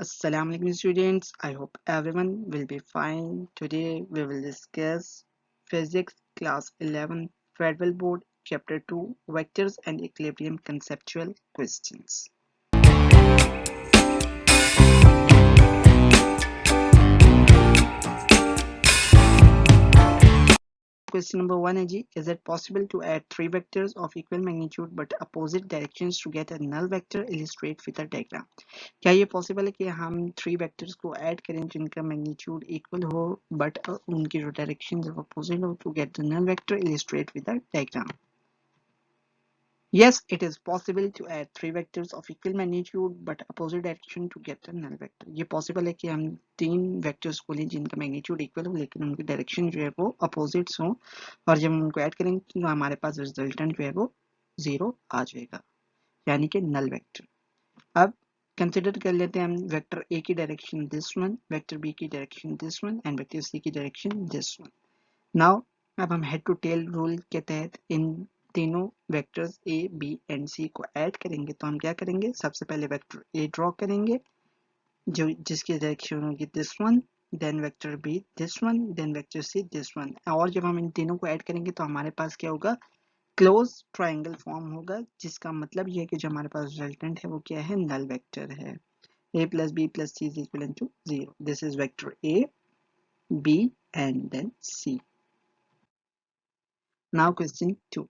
Assalamu alaikum students. I hope everyone will be fine. Today we will discuss Physics Class 11 Federal Board Chapter 2 Vectors and Equilibrium Conceptual Questions. Question number 1 है जी, is it possible to add three vectors of equal magnitude but opposite directions to get a null vector? Illustrate with a diagram. क्या ये possible है कि हम three vectors को add करें जिनका magnitude equal हो बट उनकी जो डायरेक्शन जब अपोजिट हो to get the null vector? Illustrate with a diagram. Yes, it is possible to add three vectors of equal magnitude but opposite direction to get a null vector. ये possible है कि हम तीन vectors को लें जिनका magnitude equal हो लेकिन उनकी डायरेक्शन जो है वो अपोजिट्स हो और जब हम उनको ऐड करेंगे तो हमारे पास रिजल्टेंट जो है वो जीरो आ जाएगा यानी कि नल वेक्टर. अब कंसिडर कर लेते हैं हम वेक्टर ए की direction this one, vector B की direction this one and vector C की डायरेक्शन दिस वन. नाउ अब हम हेड टू टेल रूल के तहत इन तीनों वेक्टर्स ए बी एंड सी को ऐड करेंगे. तो हम क्या करेंगे, सबसे पहले वेक्टर ए ड्रॉ करेंगे जो जिसकी डायरेक्शन होगी this one, then vector B this one, then vector C this one. और जब हम इन तीनों को ऐड करेंगे तो हमारे पास क्या होगा, क्लोज ट्राइंगल फॉर्म होगा जिसका मतलब ये है कि जो हमारे पास रिजल्टेंट है वो क्या है, नल वेक्टर है. a plus b plus c is equivalent to 0. This is vector a, b and then c. Now question 2.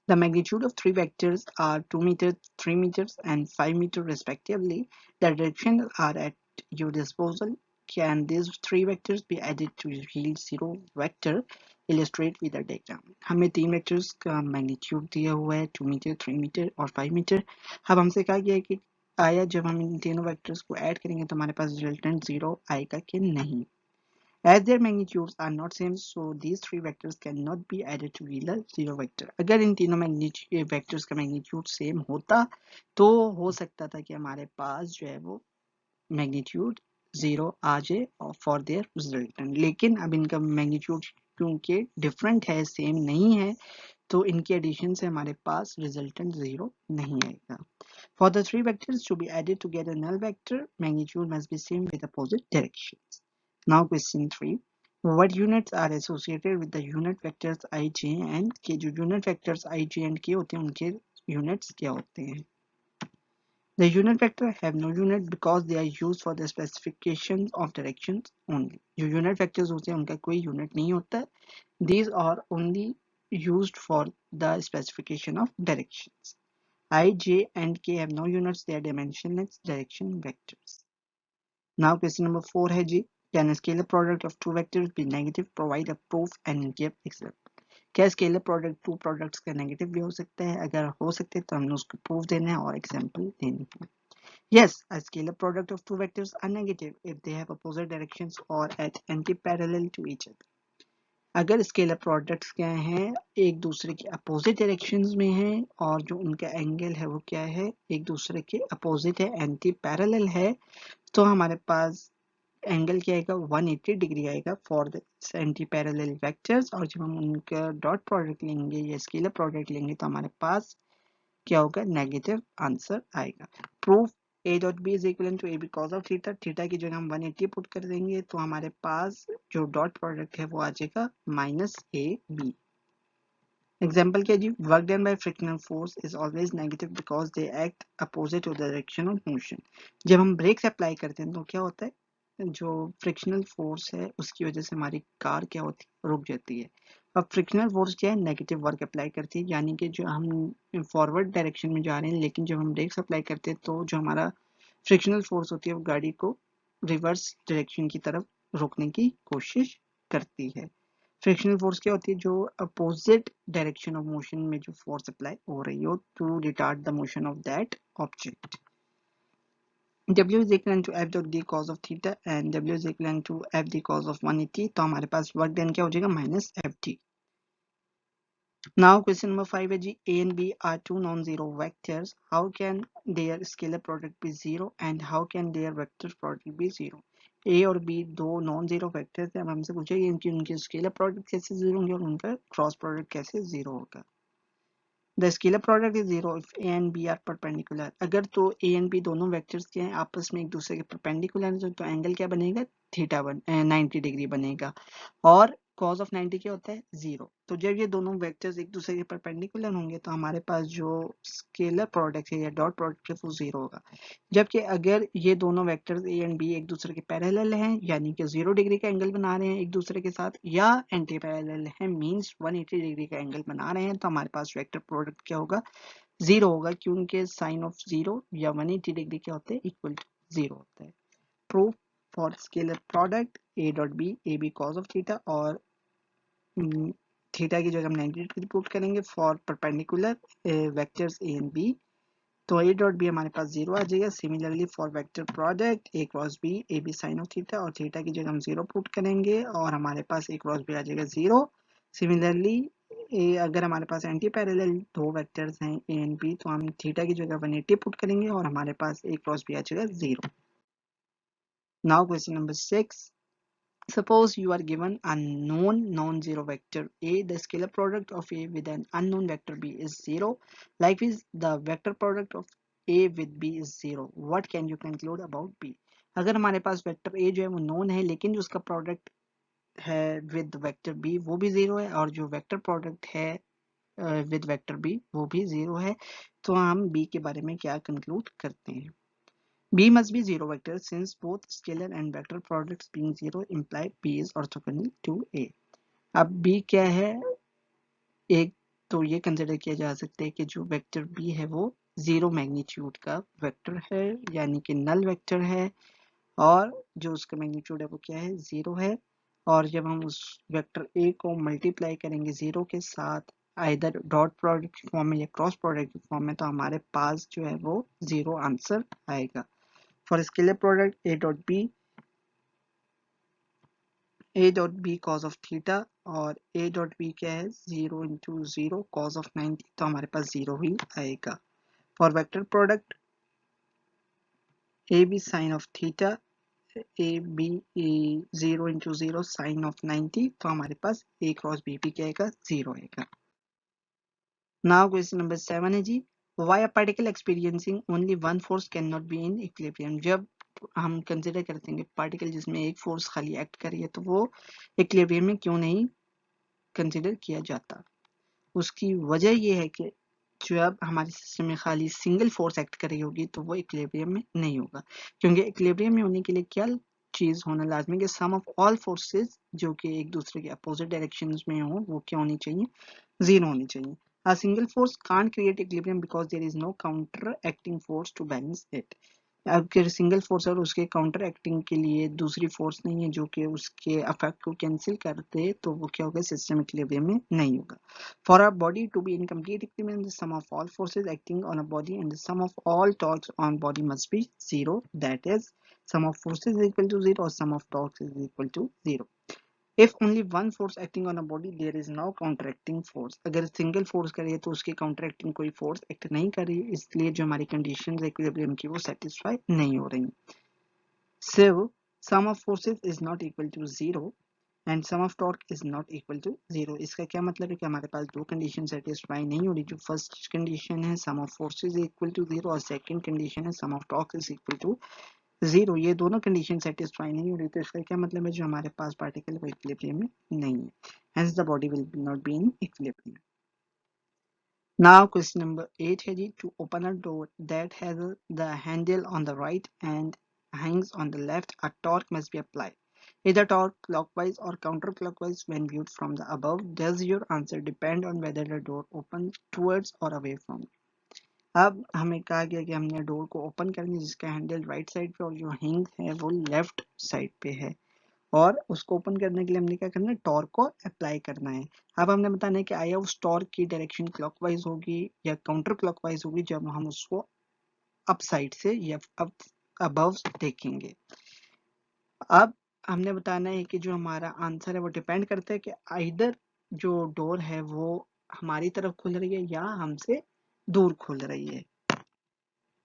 The magnitude of three vectors are 2 meters, 3 meters and 5 meters respectively. The directions are at your disposal. Can these three vectors be added to yield zero vector? Illustrate with a diagram. हमें तीन vectors का magnitude दिया हुआ है 2 metre, 3 metre और 5 metre. अब हमसे कहा गया है कि आया जब हम इन तीनों वेक्टर्स को ऐड करेंगे तो हमारे पास रिजल्टेंट जीरो आएगा कि नहीं. As their magnitudes are not same, so these three vectors cannot be added to yield a zero vector. अगर इन तीनों वेक्टर्स का मैग्नीट्यूड सेम होता तो हो सकता था कि हमारे पास जो है वो मैग्नीट्यूड जीरो आ जाए फॉर देयर रिजल्टेंट. लेकिन अब इनका मैग्नीट्यूड क्योंकि डिफरेंट है, सेम नहीं है, तो इनके एडिशन से हमारे पास रिजल्टेंट जीरो नहीं आएगा. For the three vectors to be added to get a null vector, magnitude must be same with opposite directions. Now question 3. What units are associated with the unit vectors I, J and K? जो unit vectors I, J and K होते हैं उनके units क्या होते हैं? The unit vector have no unit because they are used for the specification of directions only. जो unit vectors होते हैं उनका कोई unit नहीं होता. These are only used for the specification of directions. I, J and K have no units, they are dimensionless direction vectors. Now question number 4 है जी, can a scalar product of two vectors be negative? Provide a proof and give example. क्या scalar product two products का negative भी हो सकता है? अगर हो सकते हैं तो हमने उसको प्रूफ देना है और एग्जांपल देनी है. Yes, a scalar product of two vectors are negative if they have opposite directions or at anti-parallel to each other. अगर स्केलर प्रोडक्ट्स क्या हैं, एक दूसरे के अपोजिट डायरेक्शंस में हैं और जो उनका एंगल है वो क्या है, एक दूसरे के अपोजिट है, एंटी पैरेलल है, तो हमारे पास एंगल क्या आएगा, 180 डिग्री आएगा for the anti parallel vectors. और जब हम उनका डॉट प्रोडक्ट लेंगे या स्केलर प्रोडक्ट लेंगे तो हमारे पास क्या होगा, नेगेटिव आंसर आएगा. Proof a dot B is equal to A because of theta. Theta की जगह हम 180 पुट कर देंगे तो हमारे पास जो डॉट प्रोडक्ट है वो आ जाएगा माइनस ए बी. एग्जाम्पल क्या जी, work done by frictional force is always negative because they act opposite to the direction of motion. जब हम ब्रेक्स अप्लाई करते हैं तो क्या होता है, जो फ्रिक्शनल फोर्स है उसकी वजह से हमारी कार क्या होती है, रुक जाती है. अब फ्रिक्शनल फोर्स क्या है, नेगेटिव वर्क अप्लाई करती है, यानी कि जो हम फॉरवर्ड डायरेक्शन में जा रहे हैं लेकिन जब हम ब्रेक्स अप्लाई करते हैं तो जो हमारा फ्रिक्शनल फोर्स होती है वो गाड़ी को रिवर्स डायरेक्शन की तरफ रोकने की कोशिश करती है. फ्रिक्शनल फोर्स क्या होती है, जो अपोजिट डायरेक्शन ऑफ मोशन में जो फोर्स अप्लाई हो रही हो to retard the motion of that object. W is equivalent to F dot D cos of theta and W is equivalent to F D cos of 180. तो हमारे पास work done क्या हो जाएगा, minus FD. Now question number 5 है जी, A and B are two non-zero vectors. How can their scalar product be zero and how can their vector product be zero? A और B दो non zero vectors हैं. अब हमसे पूछेगा कि उनके scalar product कैसे जीरो होंगे और उनका क्रॉस प्रोडक्ट कैसे जीरो होगा. The scalar product is zero if A and B are perpendicular. अगर तो ए एंड बी दोनों वेक्टर्स के हैं आपस में एक दूसरे के परपेंडिकुलर हैं तो एंगल क्या बनेगा, थीटा 90 डिग्री बनेगा। और कॉस ऑफ 90 क्या होता है, जीरो। तो जब ये दोनों वेक्टर्स एक दूसरे के परपेंडिकुलर होंगे तो हमारे पास जो स्केलर प्रोडक्ट है या डॉट प्रोडक्ट है वो जीरो होगा। जबकि अगर ये दोनों वेक्टर्स ए एंड बी एक दूसरे के पैरेलल हैं यानी कि 0 डिग्री का एंगल बना रहे हैं एक दूसरे के साथ, या एंटी पैरेलल है मींस 180 डिग्री का एंगल बना रहे हैं, तो हमारे पास वेक्टर प्रोडक्ट क्या होगा, जीरो होगा, क्योंकि साइन ऑफ जीरो या 180 डिग्री क्या होते हैं, इक्वल टू जीरो होता है। Proof for scalar product A dot B, A B cos of theta, और थीटा की जगह हम 90 डिग्री पुट करेंगे for perpendicular vectors A and B, तो ए डॉट बी हमारे पास जीरो आ जाएगा। Similarly for vector product A cross B, A B sine of theta, और थीटा की जगह हम जीरो पुट करेंगे और हमारे पास ए क्रॉस बी आ जाएगा जीरो। सिमिलरली अगर हमारे पास एंटी पैरेलल दो वेक्टर्स हैं ए एंड बी तो हम थीटा की जगह 180 पुट करेंगे और हमारे पास ए क्रॉस बी आ जाएगा zero. Now question number 6, suppose you are given a known non-zero vector A, the scalar product of A with an unknown vector B is zero. Likewise, the vector product of A with B is zero. What can you conclude about B? अगर हमारे पास vector A जो है वो known है लेकिन जो उसका product है विद वेक्टर B वो भी जीरो है, और जो वेक्टर प्रोडक्ट है विद वेक्टर B वो भी जीरो है, तो हम B के बारे में क्या कंक्लूड करते हैं? B must be zero vector since both scalar and vector products being zero imply B is orthogonal to A. अब B क्या है, एक तो ये कंसिडर किया जा सकता है कि जो वेक्टर B है वो जीरो मैग्नीट्यूड का वेक्टर है यानी कि नल वेक्टर है, और जो उसका मैग्नीट्यूड है वो क्या है, जीरो है। और जब हम उस वेक्टर A को मल्टीप्लाई करेंगे जीरो के साथ आइदर डॉट प्रोडक्ट फॉर्म में या क्रॉस प्रोडक्ट फॉर्म में, तो हमारे पास जो है वो जीरो आंसर आएगा। For scalar product a dot b cos of theta, और a dot b क्या है, 0 into 0 cos of 90, तो हमारे पास 0 ही आएगा। For vector product a b sin of theta, a b 0 into 0 sin of 90, तो हमारे पास a cross b भी क्या आएगा, 0 आएगा। Now question number 7 है जी, why a particle experiencing only one force cannot be in equilibrium? जब हम कंसिडर करते हैं पार्टिकल जिसमें एक फोर्स खाली एक्ट कर रही है तो वो इक्विलिब्रियम में क्यों नहीं कंसिडर किया जाता? उसकी वजह ये है कि जब हमारे सिस्टम में खाली सिंगल फोर्स एक्ट कर रही होगी तो वो इक्विलिब्रियम में नहीं होगा, क्योंकि इक्विलिब्रियम में होने के लिए क्या चीज होना लाजमी कि सम ऑफ ऑल फोर्सेस जो कि एक दूसरे के अपोजिट डायरेक्शंस में हो वो क्या होनी चाहिए, जीरो होनी चाहिए। A single force can't create equilibrium because there is no counteracting force to balance it. अगर सिंगल फोर्स और उसके काउंटर एक्टिंग के लिए दूसरी फोर्स नहीं है जो कि उसके अफेक्ट को कैंसिल कर दे, तो वो क्या होगा, सिस्टम इक्विलिब्रियम में नहीं होगा। For a body to be in complete equilibrium the sum of all forces acting on a body and the sum of all torques on body must be zero, that is sum of forces is equal to zero or sum of torques is equal to zero. If only one force acting on a body, there is no counteracting force. अगर single force करे तो उसके काउंटरएक्टिंग कोई force act नहीं कर रही, इसलिए जो हमारी कंडीशंस इक्विलिब्रियम की वो सेटिस्फाई नहीं हो रही। So sum of forces is not equal to zero and sum of torque is not equal to zero. इसका क्या मतलब है कि हमारे पास दो कंडीशन सेटिस्फाई नहीं हो रही। जो फर्स्ट कंडीशन है sum of forces equal to zero और सेकंड कंडीशन है sum of torque is equal to zero, ये दोनों कंडीशन सेटिस्फाई नहीं हो रही, तो इसका क्या मतलब है, जो हमारे पास पार्टिकल वो इक्विलिब्रियम में नहीं है, hence the body will not be in equilibrium. Now question number 8 है जी, to open a door that has the handle on the right end hangs on the left, a torque must be applied. Either torque clockwise or counterclockwise when viewed from the above. Does your answer depend on whether the door opens towards or away from you? अब हमें कहा गया कि हमने door को open करना है जिसका हैंडल राइट साइड पे और जो हिंग है वो लेफ्ट साइड पे है, और उसको ओपन करने के लिए हमने क्या करना है, टॉर्क को अप्लाई करना है। अब हमने बताना है कि आया उस टॉर्क की डायरेक्शन क्लॉकवाइज होगी या काउंटर क्लॉकवाइज होगी जब हम उसको अप साइड से या अप अबव देखेंगे। अब हमने बताना है कि जो हमारा आंसर है वो डिपेंड करता है कि आइदर जो डोर है वो हमारी तरफ खुल रही है या हमसे दूर खुल रही है।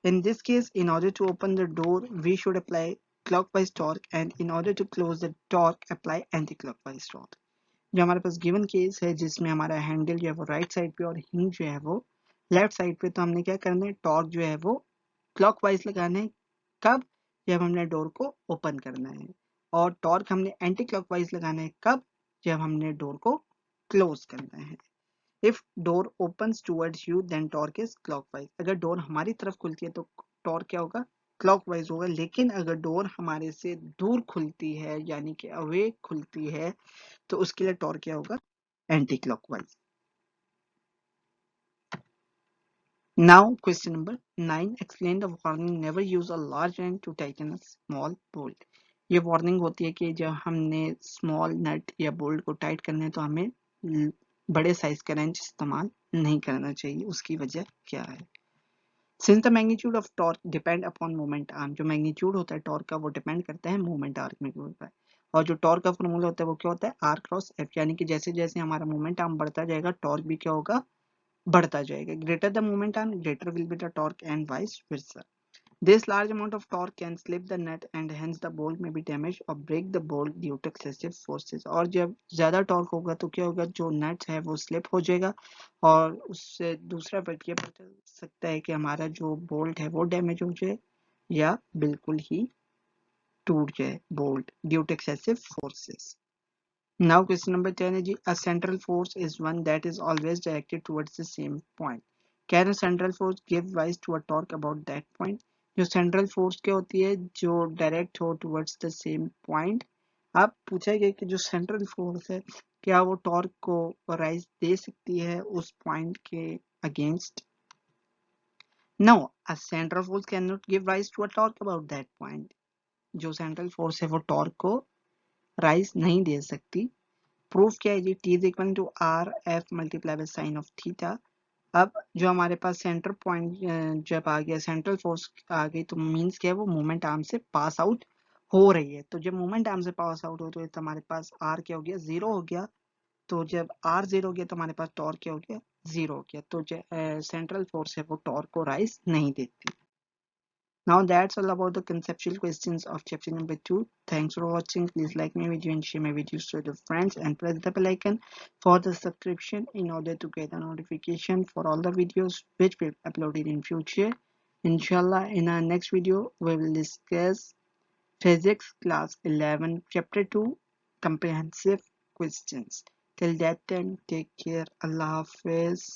In this case, in order to open the door, we should apply clockwise torque, and in order to close the torque, apply anti-clockwise torque. जो हमारे पास गिवन केस है जिसमें हमारा हैंडल जो है वो राइट साइड पे और हिंग जो है वो लेफ्ट साइड पे, तो हमने क्या करना है, टॉर्क जो है वो क्लॉकवाइज लगाना है। कब? जब हमने डोर को ओपन करना है। और टॉर्क हमने एंटी क्लॉकवाइज लगाना है। कब? जब हमने डोर को क्लोज करना है। If door opens towards you then torque is clockwise. अगर डोर हमारी तरफ खुलती है तो टॉर्क क्या होगा? क्लॉकवाइज होगा। लेकिन अगर डोर हमारे से दूर खुलती है, यानी कि अवे खुलती है, तो उसके लिए टॉर्क क्या होगा? Anti clockwise. Now, question number 9. Explain the warning. Never use a large wrench to tighten a small bolt. ये वार्निंग होती है कि जब हमने स्मॉल नट या बोल्ट को टाइट करना है तो हमें बड़े साइज का रेंच इस्तेमाल नहीं करना चाहिए। उसकी वजह क्या है? Since the magnitude of torque depend upon moment arm, जो मैग्नीट्यूड होता है टॉर्क का वो डिपेंड करता है मोमेंट आर्म के ऊपर। और जो टॉर्क का फॉर्मूला होता है वो क्या होता है? आर क्रॉस एफ, यानी कि जैसे जैसे हमारा मोमेंट आर्म बढ़ता जाएगा टॉर्क भी क्या होगा? बढ़ता जाएगा। Greater the moment arm, greater will be the torque and vice versa. This large amount of torque can slip the nut and hence the bolt may be damaged or break the bolt due to excessive forces. और जब ज्यादा torque होगा तो क्या होगा? जो नट है वो स्लिप हो जाएगा और उससे दूसरा इफेक्ट ये पता सकता है कि हमारा जो बोल्ट है वो डैमेज हो जाए या बिल्कुल ही टूट जाए bolt due to excessive forces. Now question number 10 is a central force is one that is always directed towards the same point. Can a central force give rise to a torque about that point? जो central force क्या होती है? जो direct हो towards the same point. अब पूछा गया कि जो central force है क्या वो torque को rise दे सकती है उस point के against? No, a central force cannot give rise to a torque about that point. जो central force है वो torque को rise नहीं दे सकती। प्रूफ क्या है जी? T is equal to R F multiply by sine of theta. अब जो हमारे पास सेंटर पॉइंट जब आ गया, सेंट्रल फोर्स आ गई, तो मींस क्या है? वो मोमेंट आर्म से पास आउट हो रही है। तो जब मोमेंट आर्म से पास आउट हो तो हमारे पास आर क्या हो गया? जीरो हो गया। तो जब आर जीरो हो गया तो हमारे पास टॉर्क क्या हो गया? जीरो हो गया। तो सेंट्रल फोर्स है वो टॉर्क को राइज नहीं देती। Now that's all about the conceptual questions of chapter number 2. Thanks for watching. Please like my video and share my videos to your friends and press the bell icon for the subscription in order to get a notification for all the videos which we uploaded in future. Inshallah, in our next video, we will discuss Physics Class 11 Chapter 2 Comprehensive Questions. Till that time, take care. Allah Hafiz.